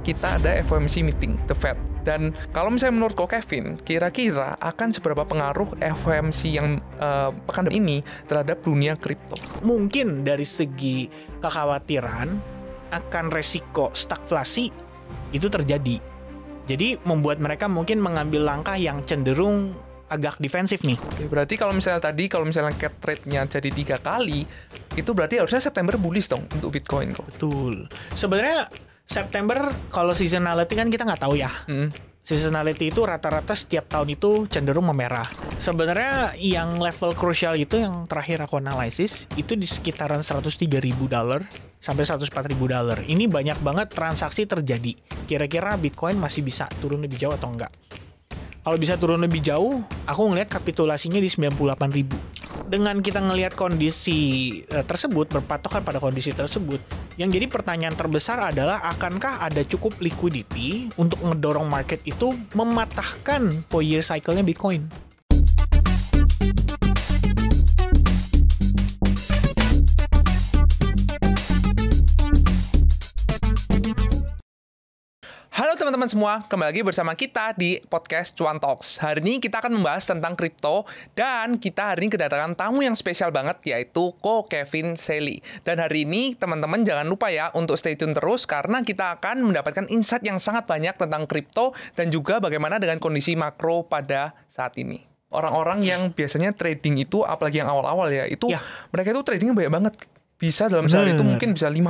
kita ada FOMC meeting, The Fed. Dan kalau misalnya menurut Ko Kevin, kira-kira akan seberapa pengaruh FOMC yang pekan ini terhadap dunia kripto? Mungkin dari segi kekhawatiran akan resiko stagflasi itu terjadi. Jadi membuat mereka mungkin mengambil langkah yang cenderung agak defensif nih. Oke, berarti kalau misalnya cap rate-nya jadi 3 kali, itu berarti harusnya September bullish dong untuk Bitcoin kok. Betul. Sebenarnya September kalau seasonality kan kita nggak tahu ya. Seasonality itu rata-rata setiap tahun itu cenderung memerah. Sebenarnya yang level krusial itu yang terakhir aku analisis itu di sekitaran $103.000 sampai $104.000. Ini banyak banget transaksi terjadi. Kira-kira Bitcoin masih bisa turun lebih jauh atau enggak? Kalau bisa turun lebih jauh, aku ngelihat kapitulasinya di 98.000. Dengan kita ngelihat kondisi tersebut, berpatokan pada kondisi tersebut, yang jadi pertanyaan terbesar adalah akankah ada cukup liquidity untuk ngedorong market itu mematahkan 4-year cycle-nya Bitcoin? Halo teman-teman semua, kembali lagi bersama kita di podcast Cuan Talks. Hari ini kita akan membahas tentang kripto dan kita hari ini kedatangan tamu yang spesial banget yaitu Ko Kevin Saley. Dan hari ini teman-teman jangan lupa ya untuk stay tune terus karena kita akan mendapatkan insight yang sangat banyak tentang kripto dan juga bagaimana dengan kondisi makro pada saat ini. Orang-orang yang biasanya trading itu apalagi yang awal-awal ya, itu mereka itu tradingnya banyak banget. Bisa dalam sehari itu mungkin bisa 50.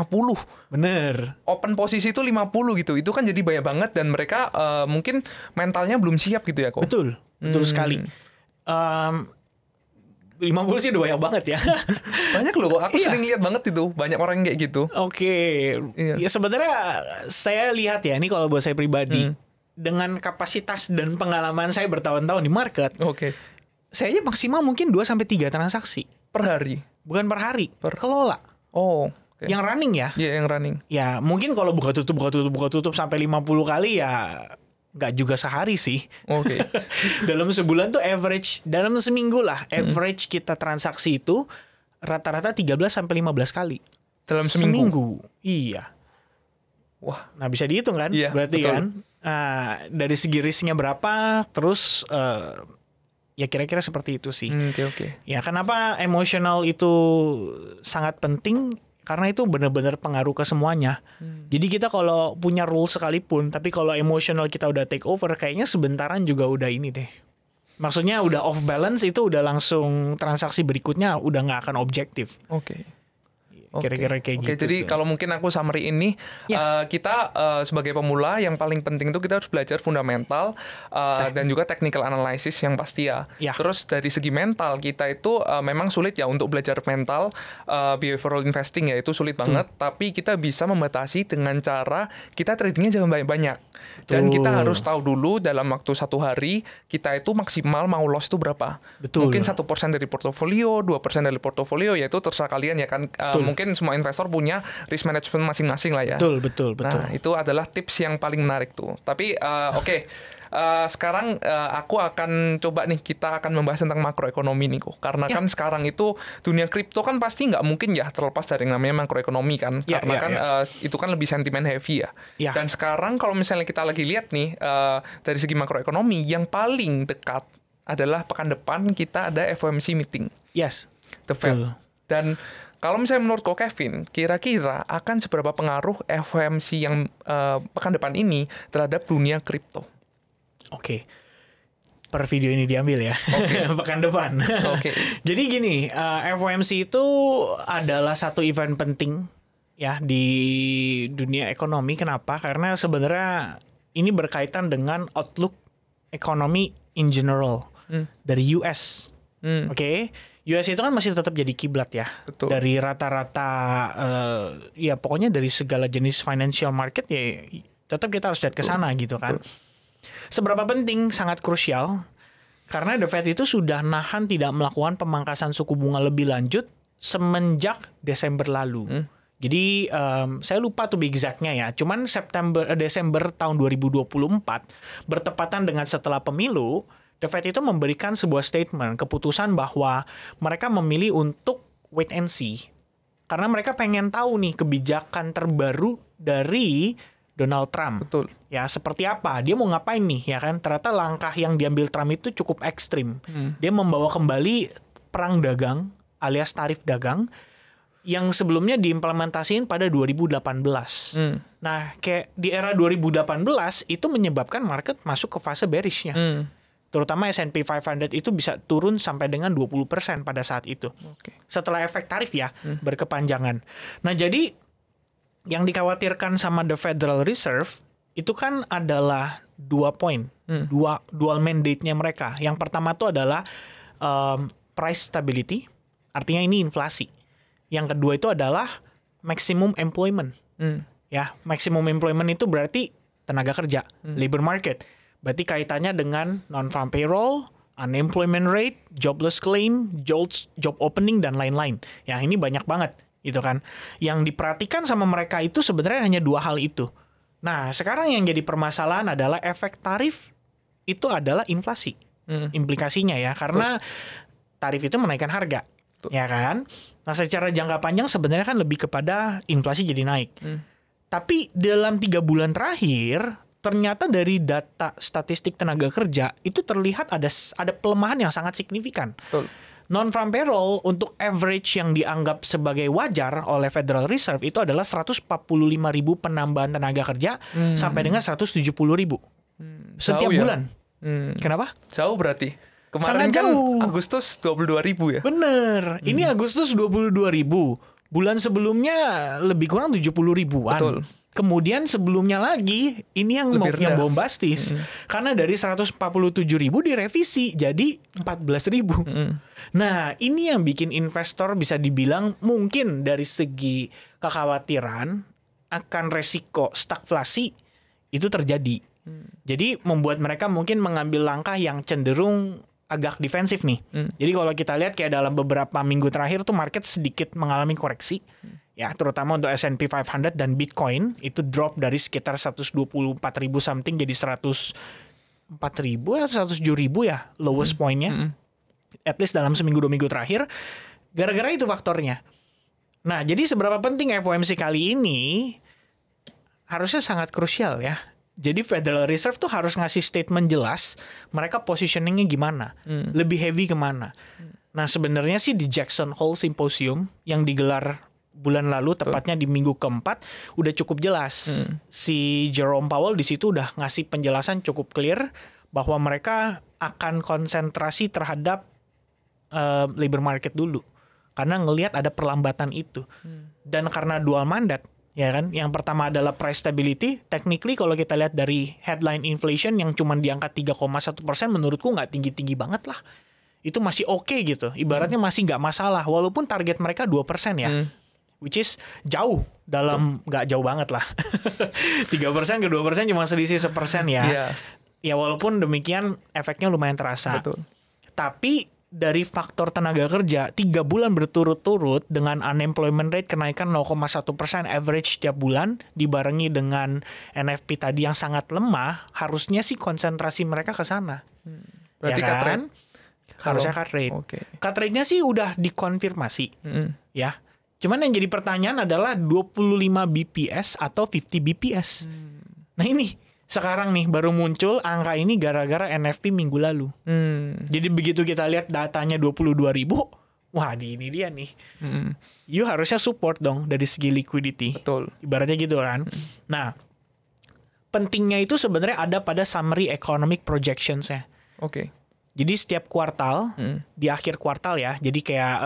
Bener. Open posisi itu 50 gitu. Itu kan jadi banyak banget dan mereka mungkin mentalnya belum siap gitu ya kok. Betul sekali. 50 sih udah banyak banget ya. Banyak loh, aku sering lihat banget itu. Banyak orang yang kayak gitu. Oke. Ya sebenarnya saya lihat ya, ini kalau buat saya pribadi, dengan kapasitas dan pengalaman saya bertahun-tahun di market, saya aja maksimal mungkin 2-3 transaksi. Per hari? Bukan per hari, per kelola. Oh. Yang running ya? Iya, yang running. Ya, mungkin kalau buka tutup sampai 50 kali ya nggak juga sehari sih. Oke. Dalam sebulan tuh average, dalam seminggu lah, average kita transaksi itu rata-rata 13-15 kali. Dalam seminggu? Iya. Wah. Nah, bisa dihitung kan? Iya, berarti betul. Kan? Nah, dari segi risknya berapa, terus ya kira-kira seperti itu sih. Oke. Ya kenapa emosional itu sangat penting? Karena itu benar-benar pengaruh ke semuanya. Jadi kita kalau punya rule sekalipun, tapi kalau emosional kita udah take over, kayaknya sebentaran juga udah ini deh. Maksudnya udah off balance itu udah langsung transaksi berikutnya udah nggak akan objektif. Oke. Kira-kira kayak gitu. Oke, jadi kalau mungkin aku summary ini, kita sebagai pemula yang paling penting itu kita harus belajar fundamental dan juga technical analysis yang pasti ya. Terus dari segi mental kita itu memang sulit ya untuk belajar mental behavioral investing ya, itu sulit banget. Tapi kita bisa membatasi dengan cara kita tradingnya jangan banyak-banyak. Dan kita harus tahu dulu dalam waktu 1 hari kita itu maksimal mau loss itu berapa. Mungkin 1% dari portofolio, 2% dari portofolio, yaitu terserah kalian ya kan. Mungkin semua investor punya risk management masing-masing lah ya. Betul. Nah, itu adalah tips yang paling menarik tuh. Tapi sekarang aku akan coba nih, kita akan membahas tentang makroekonomi nih kok. Karena kan sekarang itu dunia kripto kan pasti nggak mungkin ya terlepas dari yang namanya makroekonomi kan. Karena kan itu kan lebih sentimen heavy ya. Dan sekarang kalau misalnya kita lagi lihat nih dari segi makroekonomi yang paling dekat adalah pekan depan kita ada FOMC meeting. The Fed. Dan kalau misalnya menurut Ko Kevin, kira-kira akan seberapa pengaruh FOMC yang pekan depan ini terhadap dunia kripto? Oke. Per video ini diambil ya. Pekan depan. Jadi gini, FOMC itu adalah satu event penting ya di dunia ekonomi. Kenapa? Karena sebenarnya ini berkaitan dengan outlook ekonomi in general dari US. US itu kan masih tetap jadi kiblat ya. Dari rata-rata ya pokoknya dari segala jenis financial market ya tetap kita harus lihat ke sana gitu kan. Seberapa penting, sangat krusial karena The Fed itu sudah nahan tidak melakukan pemangkasan suku bunga lebih lanjut semenjak Desember lalu. Jadi saya lupa tuh exactnya ya. Cuman Desember tahun 2024 bertepatan dengan setelah pemilu, The Fed itu memberikan sebuah statement, keputusan bahwa mereka memilih untuk wait and see. Karena mereka pengen tahu nih kebijakan terbaru dari Donald Trump. Betul. Ya, seperti apa? Dia mau ngapain nih, ya kan? Ternyata langkah yang diambil Trump itu cukup ekstrim. Dia membawa kembali perang dagang alias tarif dagang yang sebelumnya diimplementasiin pada 2018. Nah, kayak di era 2018 itu menyebabkan market masuk ke fase bearishnya. Terutama S&P 500 itu bisa turun sampai dengan 20% pada saat itu. Setelah efek tarif ya, berkepanjangan. Nah, jadi yang dikhawatirkan sama the Federal Reserve itu kan adalah 2 poin, dual mandate-nya mereka. Yang pertama itu adalah price stability, artinya ini inflasi. Yang kedua itu adalah maximum employment. Ya, maximum employment itu berarti tenaga kerja, labor market. Berarti kaitannya dengan non-farm payroll, unemployment rate, jobless claim, job opening, dan lain-lain. Ya, ini banyak banget. Gitu kan. Yang diperhatikan sama mereka itu sebenarnya hanya 2 hal itu. Nah, sekarang yang jadi permasalahan adalah efek tarif itu adalah inflasi. Implikasinya ya, karena tarif itu menaikkan harga. Ya kan? Nah, secara jangka panjang sebenarnya kan lebih kepada inflasi jadi naik. Tapi dalam 3 bulan terakhir, ternyata dari data statistik tenaga kerja itu terlihat ada pelemahan yang sangat signifikan. Betul. Non-farm payroll untuk average yang dianggap sebagai wajar oleh Federal Reserve itu adalah 145.000 penambahan tenaga kerja sampai dengan 170.000 setiap bulan. Kenapa? Jauh berarti. Sangat Kemarin kan jauh. Agustus 22.000 ya? Bener. Ini Agustus 22.000. Bulan sebelumnya lebih kurang 70.000-an. Betul. Kemudian sebelumnya lagi ini yang bombastis. Karena dari 147.000 direvisi jadi 14.000. Nah, ini yang bikin investor bisa dibilang mungkin dari segi kekhawatiran akan resiko stagflasi itu terjadi. Jadi membuat mereka mungkin mengambil langkah yang cenderung agak defensif nih. Jadi kalau kita lihat kayak dalam beberapa minggu terakhir tuh market sedikit mengalami koreksi. Ya, terutama untuk S&P 500 dan Bitcoin itu drop dari sekitar 124.000 something jadi 104.000 atau 107.000 ya lowest point-nya. At least dalam seminggu 2 minggu terakhir. Gara-gara itu faktornya. Nah, jadi seberapa penting FOMC kali ini harusnya sangat krusial ya. Jadi Federal Reserve tuh harus ngasih statement jelas mereka positioningnya gimana, lebih heavy kemana. Nah, sebenarnya sih di Jackson Hole Symposium yang digelar bulan lalu, tepatnya di minggu keempat, udah cukup jelas. Si Jerome Powell di situ udah ngasih penjelasan cukup clear bahwa mereka akan konsentrasi terhadap labor market dulu, karena ngelihat ada perlambatan itu. Dan karena dual mandat, ya kan, yang pertama adalah price stability. Technically kalau kita lihat dari headline inflation yang cuma di angka 3,1%, menurutku nggak tinggi-tinggi banget lah. Itu masih oke gitu. Ibaratnya masih nggak masalah. Walaupun target mereka 2% ya. Which is jauh dalam, nggak jauh banget lah. 3% ke 2% cuma selisih 1% ya. Ya walaupun demikian efeknya lumayan terasa. Betul. Tapi dari faktor tenaga kerja 3 bulan berturut-turut dengan unemployment rate kenaikan 0,1% average tiap bulan dibarengi dengan NFP tadi yang sangat lemah, harusnya sih konsentrasi mereka ke sana. Berarti ya kan? cut rate? Harusnya cut rate. Okay. Cut rate-nya sih udah dikonfirmasi. Ya. Cuman yang jadi pertanyaan adalah 25 BPS atau 50 BPS. Nah ini sekarang nih baru muncul angka ini gara-gara NFP minggu lalu. Jadi begitu kita lihat datanya 22.000, wah ini dia nih. You harusnya support dong dari segi liquidity. Betul. Ibaratnya gitu kan. Nah, pentingnya itu sebenarnya ada pada summary economic projections-nya. Oke. Jadi setiap kuartal, di akhir kuartal ya, jadi kayak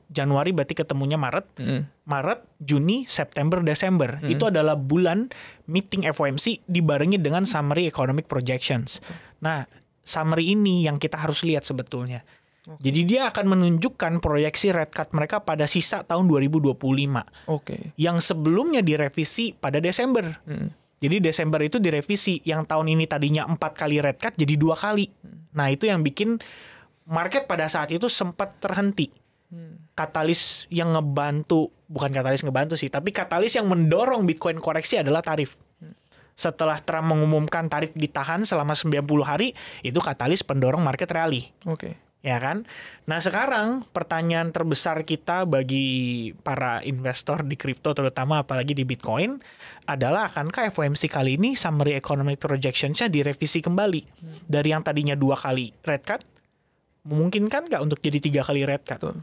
Januari berarti ketemunya Maret, Maret, Juni, September, Desember. Itu adalah bulan meeting FOMC dibarengi dengan summary economic projections. Nah, summary ini yang kita harus lihat sebetulnya. Jadi dia akan menunjukkan proyeksi rate cut mereka pada sisa tahun 2025. Yang sebelumnya direvisi pada Desember. Jadi Desember itu direvisi, yang tahun ini tadinya 4 kali rate cut jadi 2 kali. Nah, itu yang bikin market pada saat itu sempat terhenti. Katalis yang ngebantu, bukan katalis ngebantu sih, tapi katalis yang mendorong Bitcoin koreksi adalah tarif. Setelah Trump mengumumkan tarif ditahan selama 90 hari, itu katalis pendorong market rally. Ya kan? Nah sekarang pertanyaan terbesar kita bagi para investor di kripto terutama apalagi di Bitcoin adalah akankah FOMC kali ini summary economic projections-nya direvisi kembali dari yang tadinya 2 kali rate cut memungkinkan nggak untuk jadi 3 kali rate cut? Betul.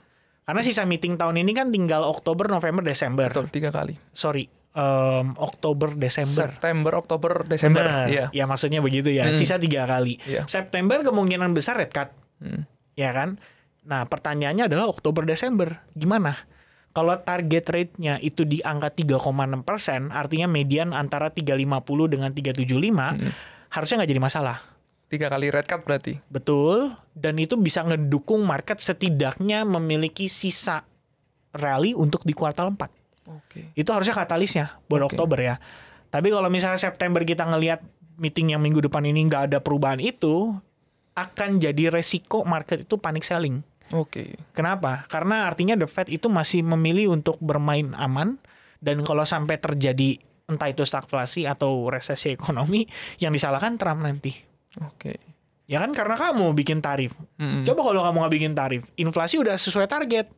Karena sisa meeting tahun ini kan tinggal Oktober, November, Desember. Betul, 3 kali. Sorry, Oktober, Desember. September, Oktober, Desember. Benar. Iya. Ya maksudnya begitu ya. Sisa 3 kali. Iya. September kemungkinan besar rate cut. Ya kan? Nah pertanyaannya adalah Oktober, Desember. Gimana? Kalau target rate-nya itu di angka 3,6%, artinya median antara 350 dengan 375, harusnya nggak jadi masalah. 3 kali rate cut berarti. Betul. Dan itu bisa ngedukung market setidaknya memiliki sisa rally untuk di kuartal 4. Oke. Itu harusnya katalisnya buat Oktober ya. Tapi kalau misalnya September kita ngelihat meeting yang minggu depan ini nggak ada perubahan itu, akan jadi resiko market itu panic selling. Oke. Kenapa? Karena artinya the Fed itu masih memilih untuk bermain aman, dan kalau sampai terjadi entah itu stagflasi atau resesi ekonomi, yang disalahkan Trump nanti. Oke. Ya kan karena kamu bikin tarif. Coba kalau kamu nggak bikin tarif, inflasi udah sesuai target.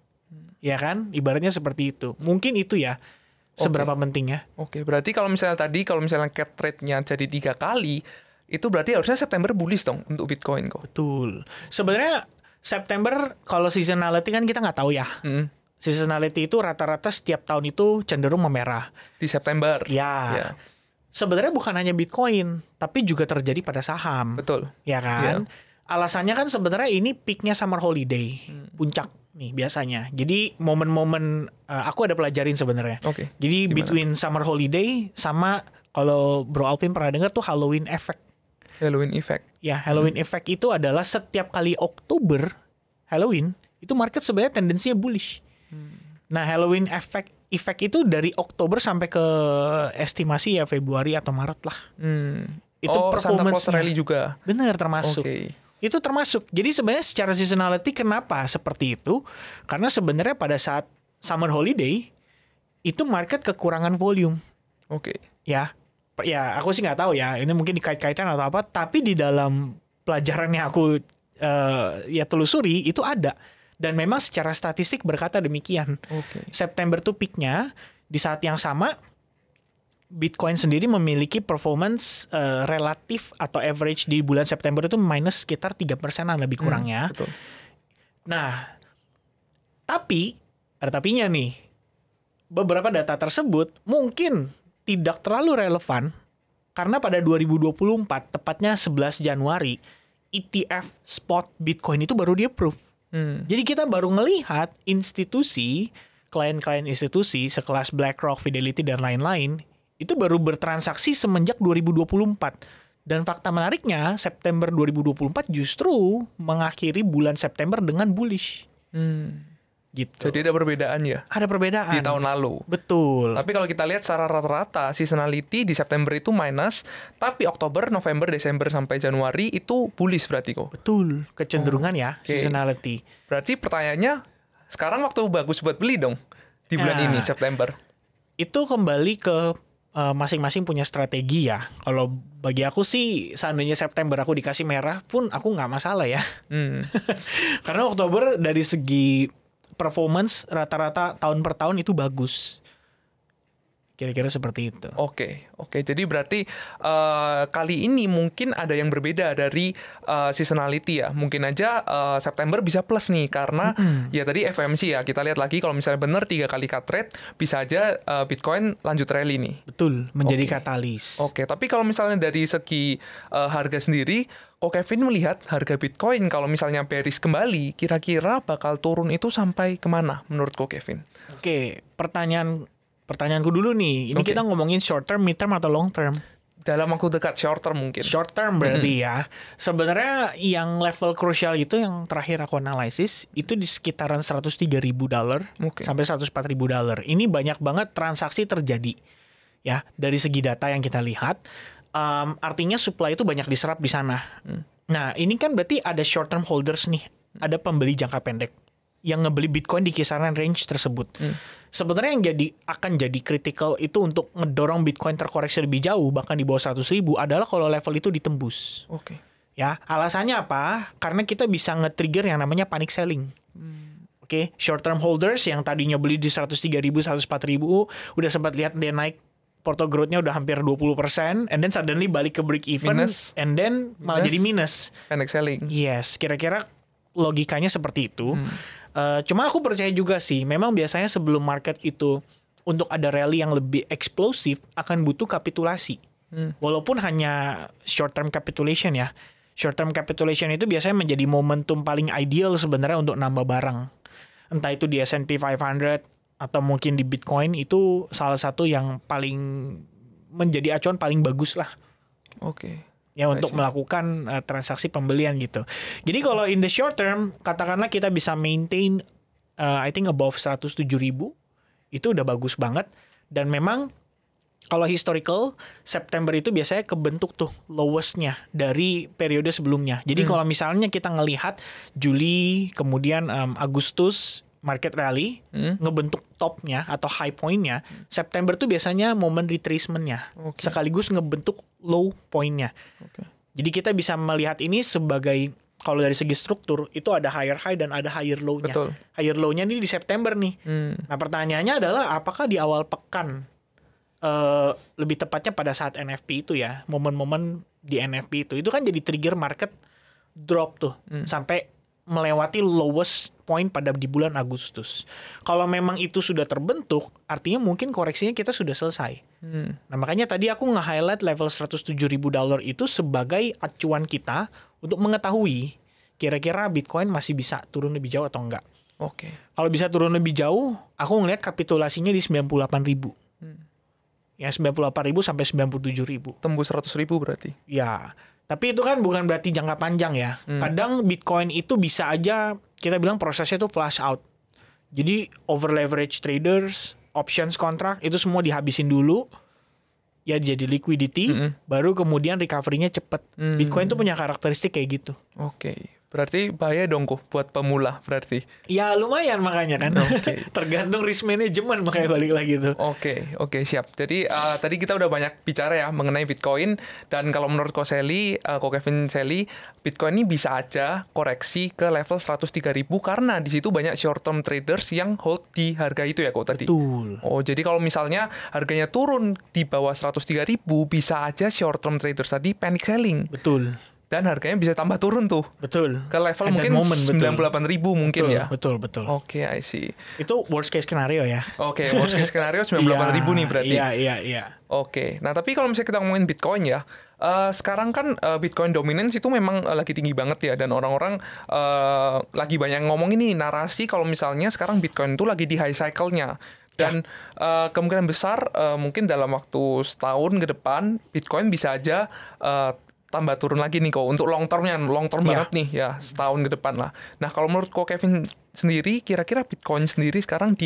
Ya kan? Ibaratnya seperti itu. Mungkin itu ya seberapa pentingnya. Oke, berarti kalau misalnya cap rate-nya jadi 3 kali, itu berarti harusnya September bullish dong untuk Bitcoin kok. Betul. Sebenarnya September kalau seasonality kan kita nggak tahu ya. Seasonality itu rata-rata setiap tahun itu cenderung memerah. Di September. Ya. Sebenarnya bukan hanya Bitcoin, tapi juga terjadi pada saham. Betul. Ya kan? Alasannya kan sebenarnya ini peaknya summer holiday, puncak nih biasanya. Jadi momen-momen aku ada pelajarin sebenarnya. Oke. Jadi between summer holiday sama kalau Bro Alvin pernah dengar tuh Halloween effect. Halloween effect. Ya, Halloween effect itu adalah setiap kali Oktober Halloween itu market sebenarnya tendensinya bullish. Nah, Halloween effect itu dari Oktober sampai ke estimasi ya Februari atau Maret lah. Itu Santa Claus Rally juga. Benar, termasuk. Oke. Itu termasuk. Jadi sebenarnya secara seasonality kenapa seperti itu? Karena sebenarnya pada saat summer holiday itu market kekurangan volume. Oke. Ya, aku sih nggak tahu ya. Ini mungkin dikait-kaitan atau apa. Tapi di dalam pelajaran yang aku telusuri itu ada. Dan memang secara statistik berkata demikian. Oke. September tuh peaknya. Di saat yang sama Bitcoin sendiri memiliki performance relatif atau average di bulan September itu minus sekitar 3%-an lebih kurangnya. Betul. Nah, tapi ada tapinya nih. Beberapa data tersebut mungkin tidak terlalu relevan karena pada 2024, tepatnya 11 Januari, ETF spot Bitcoin itu baru di-approve. Jadi kita baru ngelihat institusi, klien-klien institusi sekelas BlackRock, Fidelity, dan lain-lain, itu baru bertransaksi semenjak 2024. Dan fakta menariknya, September 2024 justru mengakhiri bulan September dengan bullish. Gitu. Jadi ada perbedaan ya? Ada perbedaan. Di tahun lalu. Betul. Tapi kalau kita lihat secara rata-rata, seasonality di September itu minus, tapi Oktober, November, Desember, sampai Januari itu bullish berarti kok. Betul. Kecenderungan ya, seasonality. Berarti pertanyaannya, sekarang waktu bagus buat beli dong di bulan ini, September. Itu kembali ke masing-masing punya strategi ya. Kalau bagi aku sih, seandainya September aku dikasih merah pun aku nggak masalah ya. Karena Oktober dari segi performance rata-rata tahun per tahun itu bagus. Kira-kira seperti itu. Oke. Jadi berarti kali ini mungkin ada yang berbeda dari seasonality ya. Mungkin aja September bisa plus nih karena ya tadi FOMC ya. Kita lihat lagi kalau misalnya benar 3 kali cut rate, bisa aja Bitcoin lanjut rally nih. Betul, menjadi katalis. Oke, tapi kalau misalnya dari segi harga sendiri, kok Kevin melihat harga Bitcoin kalau misalnya bearish kembali, kira-kira bakal turun itu sampai kemana menurut kok Kevin? Oke, pertanyaanku dulu nih. Ini kita ngomongin short term, mid term, atau long term? Dalam waktu dekat, short term mungkin. Short term berarti ya. Sebenarnya yang level krusial itu yang terakhir aku analisis itu di sekitaran $103.000 sampai $104.000. Ini banyak banget transaksi terjadi ya dari segi data yang kita lihat. Artinya supply itu banyak diserap di sana. Nah, ini kan berarti ada short term holders nih, ada pembeli jangka pendek yang ngebeli Bitcoin di kisaran range tersebut. Sebenarnya yang akan jadi critical itu untuk ngedorong Bitcoin terkoreksi lebih jauh, bahkan di bawah 100.000 adalah kalau level itu ditembus. Oke. Ya, alasannya apa? Karena kita bisa nge-trigger yang namanya panic selling. Oke, short term holders yang tadinya beli di 103.000, 104.000, udah sempat lihat dia naik, porto growth-nya udah hampir 20%, and then suddenly balik ke break even, and then malah jadi minus. Panic selling. Yes, kira-kira logikanya seperti itu. Cuma aku percaya juga sih, memang biasanya sebelum market itu untuk ada rally yang lebih eksplosif akan butuh kapitulasi. Walaupun hanya short term capitulation ya. Short term capitulation itu biasanya menjadi momentum paling ideal sebenarnya untuk nambah barang. Entah itu di S&P 500 atau mungkin di Bitcoin, itu salah satu yang paling menjadi acuan paling bagus lah. Oke. Ya untuk melakukan transaksi pembelian gitu. Jadi kalau in the short term, katakanlah kita bisa maintain I think above 107.000, itu udah bagus banget. Dan memang kalau historical, September itu biasanya kebentuk tuh lowest-nya dari periode sebelumnya. Jadi kalau misalnya kita ngelihat Juli, kemudian Agustus, market rally, ngebentuk top-nya atau high point-nya, September tuh biasanya momen retracement-nya. Sekaligus ngebentuk low point-nya. Jadi kita bisa melihat ini sebagai, kalau dari segi struktur, itu ada higher high dan ada higher low-nya. Higher low-nya ini di September nih. Nah pertanyaannya adalah apakah di awal pekan, lebih tepatnya pada saat NFP itu ya, momen-momen di NFP itu kan jadi trigger market drop tuh sampai melewati lowest point pada di bulan Agustus. Kalau memang itu sudah terbentuk, artinya mungkin koreksinya kita sudah selesai. Nah makanya tadi aku nge-highlight level $107.000 itu sebagai acuan kita untuk mengetahui kira-kira Bitcoin masih bisa turun lebih jauh atau enggak. Kalau bisa turun lebih jauh, aku ngelihat kapitulasinya di 98.000. Ya 98.000 sampai 97.000. Tembus 100.000 berarti. Ya, tapi itu kan bukan berarti jangka panjang ya. Kadang Bitcoin itu bisa aja kita bilang prosesnya itu flush out. Jadi over leverage traders, options kontrak itu semua dihabisin dulu. Ya jadi liquidity, baru kemudian recovery-nya cepet. Bitcoin tuh punya karakteristik kayak gitu. Berarti bahaya dong kok buat pemula berarti. Ya lumayan makanya kan. Tergantung risk management makanya balik lagi tuh. Oke, siap. Jadi tadi kita udah banyak bicara ya mengenai Bitcoin, dan kalau menurut Ko Kevin Selly, Bitcoin ini bisa aja koreksi ke level 103.000 karena di situ banyak short term traders yang hold di harga itu ya kok tadi. Betul. Jadi kalau misalnya harganya turun di bawah 103.000 bisa aja short term traders tadi panic selling. Betul. Dan harganya bisa tambah turun tuh. Betul. Ke level mungkin 98.000 mungkin ya. Betul. I see. Itu worst case scenario ya. Worst case scenario 98.000 nih berarti. Iya. Nah tapi kalau misalnya kita ngomongin Bitcoin ya, sekarang kan Bitcoin dominance itu memang lagi tinggi banget ya, dan orang-orang lagi banyak ngomong ini narasi kalau misalnya sekarang Bitcoin itu lagi di high cycle-nya. Dan kemungkinan besar mungkin dalam waktu setahun ke depan Bitcoin bisa aja tambah turun lagi nih kok untuk long term banget nih ya, setahun ke depan lah. Nah kalau menurut Ko Kevin sendiri, kira-kira Bitcoin sendiri sekarang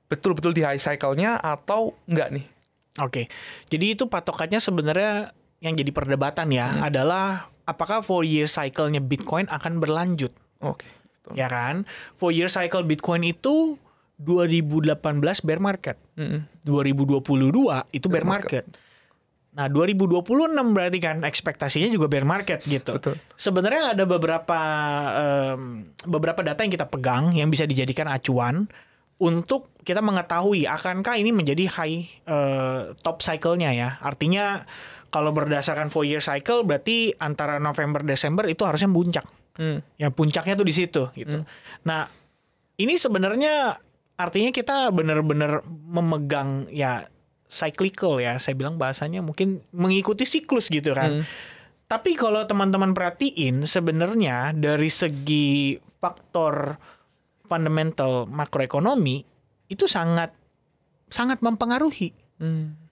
betul-betul di high cycle-nya atau enggak nih? Jadi itu patokannya sebenarnya yang jadi perdebatan ya adalah apakah 4-year cycle-nya Bitcoin akan berlanjut. Betul. Ya kan? 4-year cycle Bitcoin itu 2018 bear market, 2022 itu bear market. Nah, 2026 berarti kan ekspektasinya juga bear market gitu. Betul. Sebenarnya ada beberapa data yang kita pegang yang bisa dijadikan acuan untuk kita mengetahui akankah ini menjadi high top cycle-nya ya. Artinya kalau berdasarkan 4-year cycle berarti antara November Desember itu harusnya puncak. Ya puncaknya tuh di situ gitu. Nah, ini sebenarnya artinya kita benar-benar memegang ya cyclical ya, saya bilang bahasanya mungkin mengikuti siklus gitu kan. Tapi kalau teman-teman perhatiin sebenarnya dari segi faktor fundamental makroekonomi itu sangat mempengaruhi.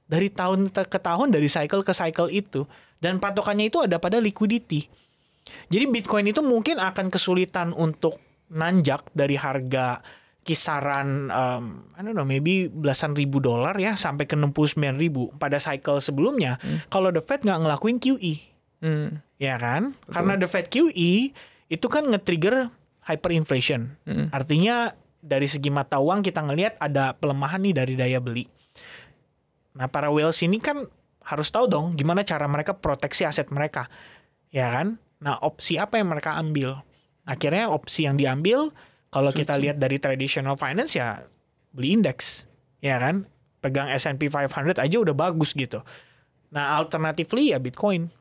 Dari tahun ke tahun, dari cycle ke cycle itu, dan patokannya itu ada pada liquidity. Jadi Bitcoin itu mungkin akan kesulitan untuk nanjak dari harga kisaran maybe belasan ribu dolar ya sampai ke 69.000 pada cycle sebelumnya kalau the Fed nggak ngelakuin QE. Ya kan? Betul. Karena the Fed QE itu kan nge-trigger hyperinflation. Artinya dari segi mata uang kita ngelihat ada pelemahan nih dari daya beli. Nah, para whales ini kan harus tahu dong gimana cara mereka proteksi aset mereka. Ya kan? Nah, opsi apa yang mereka ambil? Akhirnya opsi yang diambil, kalau kita lihat dari traditional finance ya beli indeks, ya kan? Pegang S&P 500 aja udah bagus gitu. Nah, alternatively ya Bitcoin.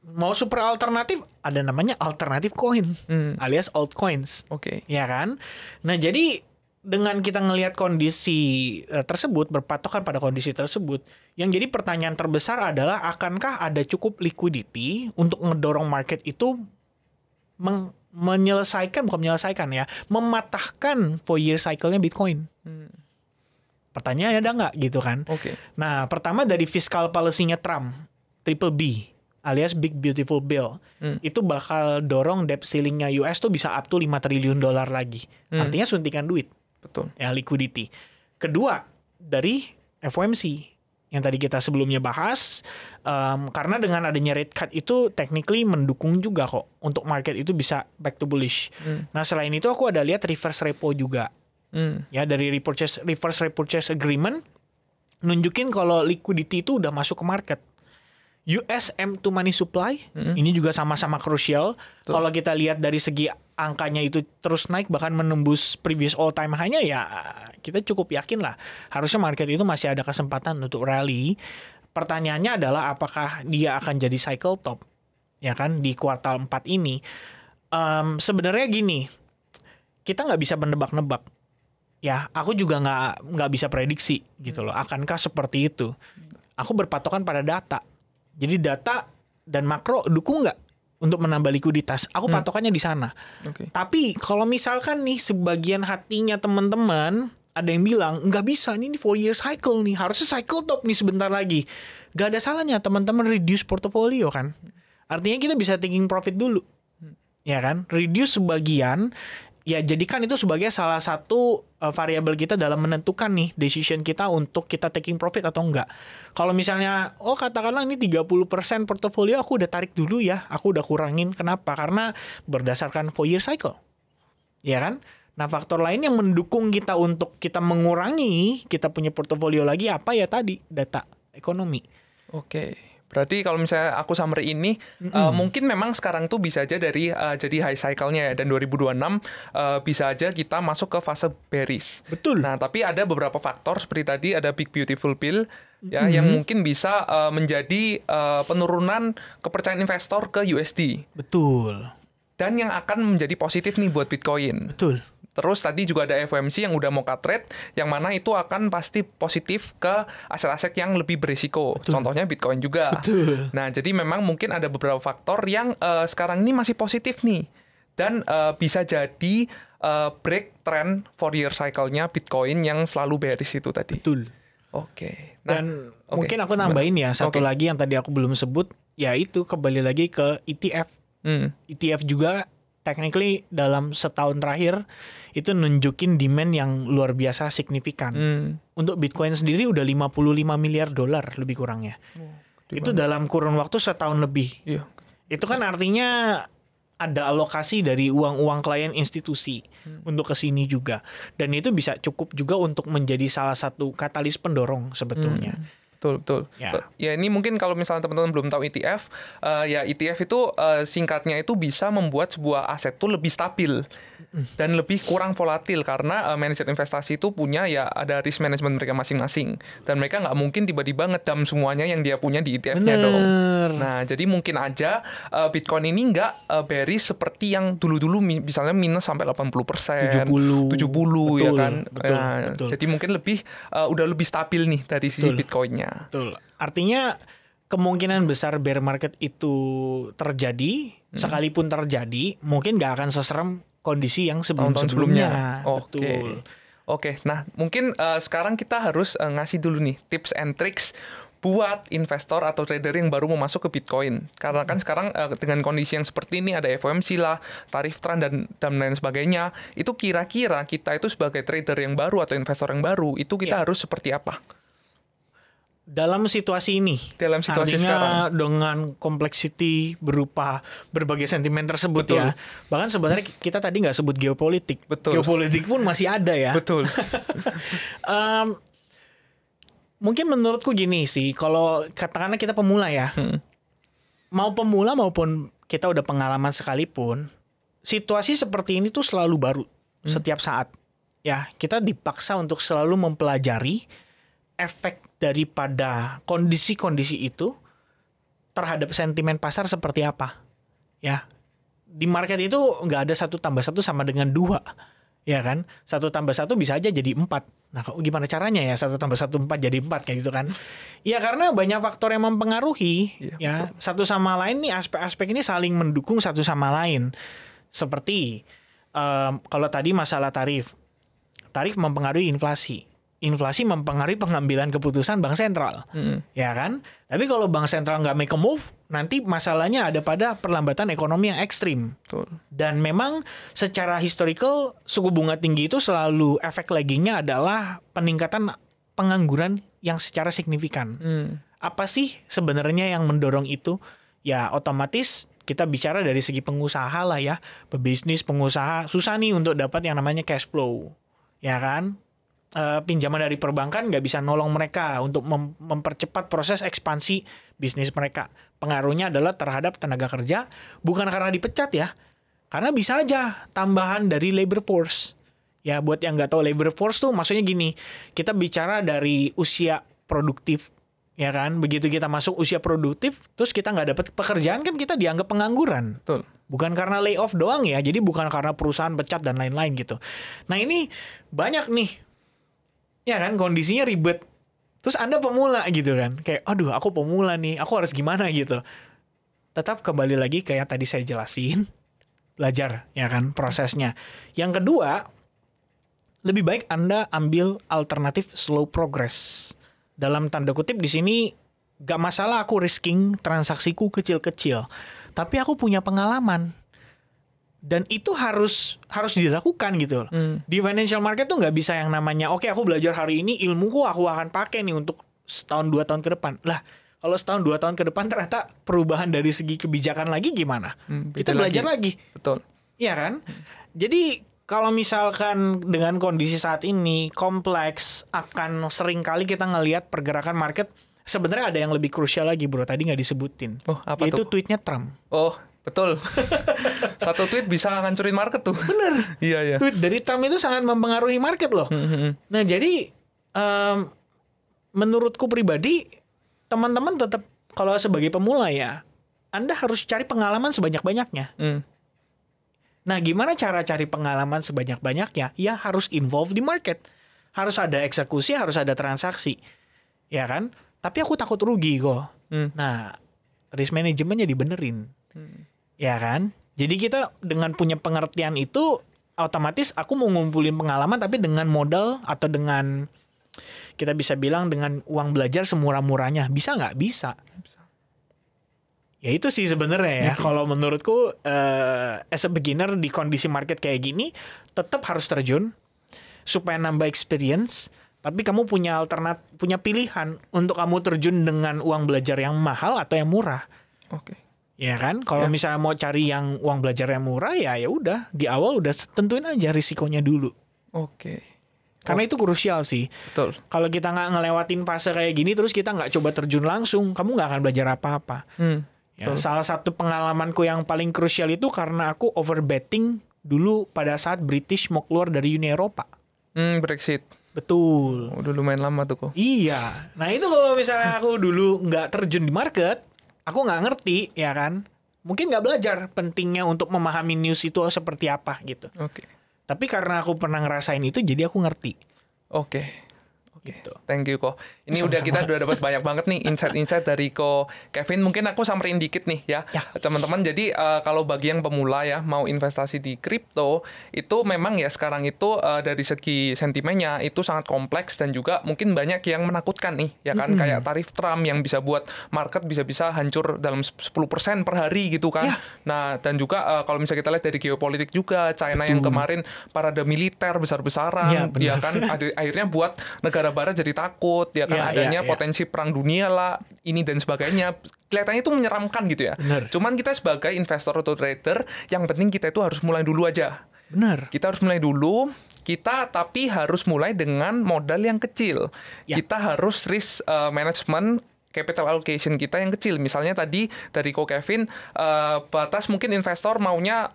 Mau super alternatif, ada namanya alternative coin, alias altcoins. Oke. Ya kan? Nah, jadi dengan kita ngelihat kondisi tersebut, berpatokan pada kondisi tersebut, yang jadi pertanyaan terbesar adalah akankah ada cukup liquidity untuk ngedorong market itu mematahkan 4-year cycle-nya Bitcoin. Pertanyaannya ada nggak gitu kan? Oke. Nah, pertama dari fiscal policy-nya Trump, Triple B, alias Big Beautiful Bill, itu bakal dorong debt ceiling-nya US tuh bisa up to $5 triliun lagi. Artinya suntikan duit. Betul. Ya, liquidity. Kedua, dari FOMC yang tadi kita sebelumnya bahas, karena dengan adanya rate cut itu technically mendukung juga kok untuk market itu bisa back to bullish. Nah, selain itu aku ada lihat reverse repo juga. Ya, dari reverse repurchase agreement nunjukin kalau liquidity itu udah masuk ke market. US M2 money supply ini juga sama-sama krusial. Kalau kita lihat dari segi angkanya itu terus naik bahkan menembus previous all time high-nya, ya kita cukup yakin lah harusnya market itu masih ada kesempatan untuk rally. Pertanyaannya adalah apakah dia akan jadi cycle top, ya kan, di kuartal 4 ini. Sebenarnya gini, kita nggak bisa menebak-nebak. Ya, aku juga nggak bisa prediksi gitu loh. Akankah seperti itu? Aku berpatokan pada data. Jadi data dan makro dukung nggak untuk menambah likuiditas? Aku patokannya di sana. Okay. Tapi kalau misalkan nih sebagian hatinya teman-teman ada yang bilang nggak bisa nih, ini 4-year cycle nih, harusnya cycle top nih sebentar lagi. Gak ada salahnya teman-teman reduce portfolio kan. Artinya kita bisa taking profit dulu, ya kan? Reduce sebagian. Ya, jadikan itu sebagai salah satu variabel kita dalam menentukan nih decision kita untuk kita taking profit atau enggak. Kalau misalnya, katakanlah ini 30% portofolio aku udah tarik dulu ya, aku udah kurangin. Kenapa? Karena berdasarkan 4-year cycle. Ya kan? Nah, faktor lain yang mendukung kita untuk kita mengurangi kita punya portofolio lagi apa ya tadi? Data ekonomi. Oke. Berarti kalau misalnya aku summary ini, mungkin memang sekarang tuh bisa aja dari jadi high cycle-nya ya, dan 2026 bisa aja kita masuk ke fase bearish. Betul. Nah, tapi ada beberapa faktor seperti tadi ada Big Beautiful Bill ya yang mungkin bisa menjadi penurunan kepercayaan investor ke USD. Betul. Dan yang akan menjadi positif nih buat Bitcoin. Betul. Terus tadi juga ada FOMC yang udah mau cut rate, yang mana itu akan pasti positif ke aset-aset yang lebih berisiko. Betul. Contohnya Bitcoin juga. Betul. Nah, jadi memang mungkin ada beberapa faktor yang sekarang ini masih positif nih. Dan bisa jadi break trend 4-year cycle-nya Bitcoin yang selalu bearish itu tadi. Betul. Oke. Nah, dan mungkin aku nambahin ya, satu lagi yang tadi aku belum sebut, yaitu kembali lagi ke ETF. ETF juga technically dalam setahun terakhir itu nunjukin demand yang luar biasa signifikan. Untuk Bitcoin sendiri udah $55 miliar lebih kurangnya. Itu dalam kurun waktu setahun lebih. Iya. Itu kan artinya ada alokasi dari uang-uang klien institusi untuk ke sini juga. Dan itu bisa cukup juga untuk menjadi salah satu katalis pendorong sebetulnya. Betul. Ya, ini mungkin kalau misalnya teman-teman belum tahu ETF, ya ETF itu singkatnya itu bisa membuat sebuah aset itu lebih stabil dan lebih kurang volatil karena manajer investasi itu punya ya ada risk management mereka masing-masing dan mereka nggak mungkin tiba-tiba ngedam semuanya yang dia punya di ETF-nya dong. Nah, jadi mungkin aja Bitcoin ini nggak bearish seperti yang dulu-dulu misalnya minus sampai 80%, 70 betul, ya kan. Betul. Jadi mungkin lebih udah lebih stabil nih dari sisi Bitcoin-nya. Betul. Artinya kemungkinan besar bear market itu terjadi, sekalipun terjadi, mungkin nggak akan seserem kondisi yang sebelumnya. Betul. Oke. Nah, mungkin sekarang kita harus ngasih dulu nih tips and tricks buat investor atau trader yang baru mau masuk ke Bitcoin. Karena kan sekarang dengan kondisi yang seperti ini ada FOMC lah, tarif trend dan lain sebagainya. Itu kira-kira kita itu sebagai trader yang baru atau investor yang baru itu kita harus seperti apa? Dalam situasi ini, artinya sekarang dengan kompleksiti berupa berbagai sentimen tersebut. Betul. Ya, bahkan sebenarnya kita tadi nggak sebut geopolitik. Betul. Geopolitik pun masih ada ya. Betul. Mungkin menurutku gini sih, kalau katakanlah kita pemula ya, mau pemula maupun kita udah pengalaman sekalipun, situasi seperti ini tuh selalu baru setiap saat. Ya, kita dipaksa untuk selalu mempelajari efek daripada kondisi-kondisi itu terhadap sentimen pasar seperti apa. Ya, di market itu nggak ada 1+1 sama dengan 2. Ya kan? 1+1 bisa aja jadi 4. Nah, gimana caranya ya 1+1 4 jadi 4 kayak gitu kan? Ya karena banyak faktor yang mempengaruhi. Ya, satu sama lain nih, aspek-aspek ini saling mendukung satu sama lain. Seperti kalau tadi masalah tarif. Tarif mempengaruhi inflasi. Inflasi mempengaruhi pengambilan keputusan bank sentral. Ya kan? Tapi kalau bank sentral nggak make a move, nanti masalahnya ada pada perlambatan ekonomi yang ekstrim. Betul. Dan memang secara historical suku bunga tinggi itu selalu efek laggingnya adalah peningkatan pengangguran yang secara signifikan. Apa sih sebenarnya yang mendorong itu? Ya otomatis kita bicara dari segi pengusaha lah ya. Pebisnis, pengusaha susah nih untuk dapat yang namanya cash flow. Ya kan? Pinjaman dari perbankan nggak bisa nolong mereka untuk mempercepat proses ekspansi bisnis mereka. Pengaruhnya adalah terhadap tenaga kerja, bukan karena dipecat ya, karena bisa aja tambahan dari labor force. Ya buat yang nggak tahu labor force tuh maksudnya gini, kita bicara dari usia produktif, ya kan? Begitu kita masuk usia produktif, terus kita nggak dapat pekerjaan kan kita dianggap pengangguran. Betul. Bukan karena layoff doang ya, jadi bukan karena perusahaan pecat dan lain-lain gitu. Nah ini banyak nih. Ya kan kondisinya ribet. Terus Anda pemula gitu kan. Kayak aduh aku pemula nih. Aku harus gimana gitu. Tetap kembali lagi kayak tadi saya jelasin. Belajar ya kan prosesnya. Yang kedua. Lebih baik Anda ambil alternatif slow progress. Dalam tanda kutip di sini. Gak masalah aku risking transaksiku kecil-kecil. Tapi aku punya pengalaman. Dan itu harus dilakukan gitu loh. Di financial market tuh nggak bisa yang namanya oke, aku belajar hari ini, ilmuku aku akan pakai nih untuk setahun 2 tahun ke depan. Lah, kalau setahun 2 tahun ke depan ternyata perubahan dari segi kebijakan lagi gimana? Kita belajar lagi. Betul. Iya kan? Jadi kalau misalkan dengan kondisi saat ini kompleks, akan sering kali kita ngelihat pergerakan market. Sebenarnya ada yang lebih krusial lagi bro, tadi nggak disebutin. Oh, apa yaitu tuh? Tweetnya Trump. Oh, betul. Satu tweet bisa ngancurin market tuh. Bener. Iya. Tweet dari Trump itu sangat mempengaruhi market loh. Nah jadi menurutku pribadi teman-teman tetap kalau sebagai pemula ya, Anda harus cari pengalaman sebanyak-banyaknya. Nah gimana cara cari pengalaman sebanyak-banyaknya? Ya harus involve di market. Harus ada eksekusi, harus ada transaksi. Ya kan? Tapi aku takut rugi kok. Nah risk manajemennya dibenerin. Ya kan? Jadi kita dengan punya pengertian itu otomatis aku mau ngumpulin pengalaman tapi dengan modal atau dengan kita bisa bilang dengan uang belajar semurah-murahnya. Bisa nggak? Bisa. Ya itu sih sebenarnya ya. Kalau menurutku as a beginner di kondisi market kayak gini tetap harus terjun supaya nambah experience. Tapi kamu punya punya pilihan untuk kamu terjun dengan uang belajar yang mahal atau yang murah. Oke. Ya kan, kalau misalnya mau cari yang uang belajar yang murah ya udah di awal udah tentuin aja risikonya dulu. Oke. Karena itu krusial sih. Betul. Kalau kita nggak ngelewatin fase kayak gini terus kita nggak coba terjun langsung, kamu nggak akan belajar apa-apa. Ya, salah satu pengalamanku yang paling krusial itu karena aku overbetting dulu pada saat British mau keluar dari Uni Eropa. Brexit. Betul. Udah lumayan lama tuh kok. Iya. Nah itu kalau misalnya aku dulu nggak terjun di market, aku nggak ngerti, ya kan? Mungkin nggak belajar pentingnya untuk memahami news itu seperti apa gitu. Oke. Tapi karena aku pernah ngerasain itu, jadi aku ngerti. Oke. Gitu. Thank you Ko. Ini Sama-sama. kita udah dapat banyak banget nih insight-insight dari Ko Kevin. Mungkin aku samperin dikit nih ya. Teman-teman. Jadi kalau bagi yang pemula ya mau investasi di kripto itu memang ya sekarang itu dari segi sentimennya itu sangat kompleks dan juga mungkin banyak yang menakutkan nih ya kan kayak tarif Trump yang bisa buat market bisa-bisa hancur dalam 10% per hari gitu kan. Nah, dan juga kalau misalnya kita lihat dari geopolitik juga China yang kemarin parade militer besar-besaran ya kan akhirnya buat negara barat jadi takut ya kan adanya potensi perang dunia lah ini dan sebagainya kelihatannya itu menyeramkan gitu ya. Bener. Cuman kita sebagai investor atau trader yang penting kita itu harus mulai dulu aja. Benar. Kita harus mulai dulu tapi harus mulai dengan modal yang kecil. Kita harus risk management capital allocation kita yang kecil. Misalnya tadi dari Ko Kevin, batas mungkin investor maunya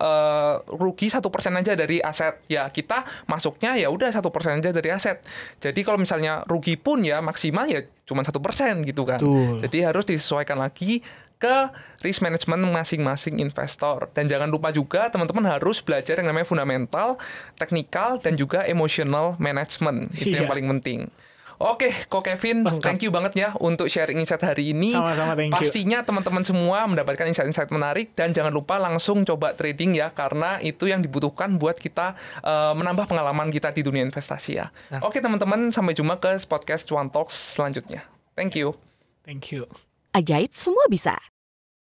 rugi 1% aja dari aset. Ya kita masuknya ya udah 1% aja dari aset. Jadi kalau misalnya rugi pun ya maksimal ya cuma 1% gitu kan. Jadi harus disesuaikan lagi ke risk management masing-masing investor. Dan jangan lupa juga teman-teman harus belajar yang namanya fundamental, teknikal, dan juga emotional management. Itu yang paling penting. Oke, Ko Kevin, thank you banget ya untuk sharing insight hari ini. Sama-sama, thank you. Pastinya teman-teman semua mendapatkan insight-insight menarik, dan jangan lupa langsung coba trading ya, karena itu yang dibutuhkan buat kita menambah pengalaman kita di dunia investasi ya. Oke teman-teman, sampai jumpa ke podcast Cuan Talks selanjutnya. Thank you. Thank you. Ajaib semua bisa.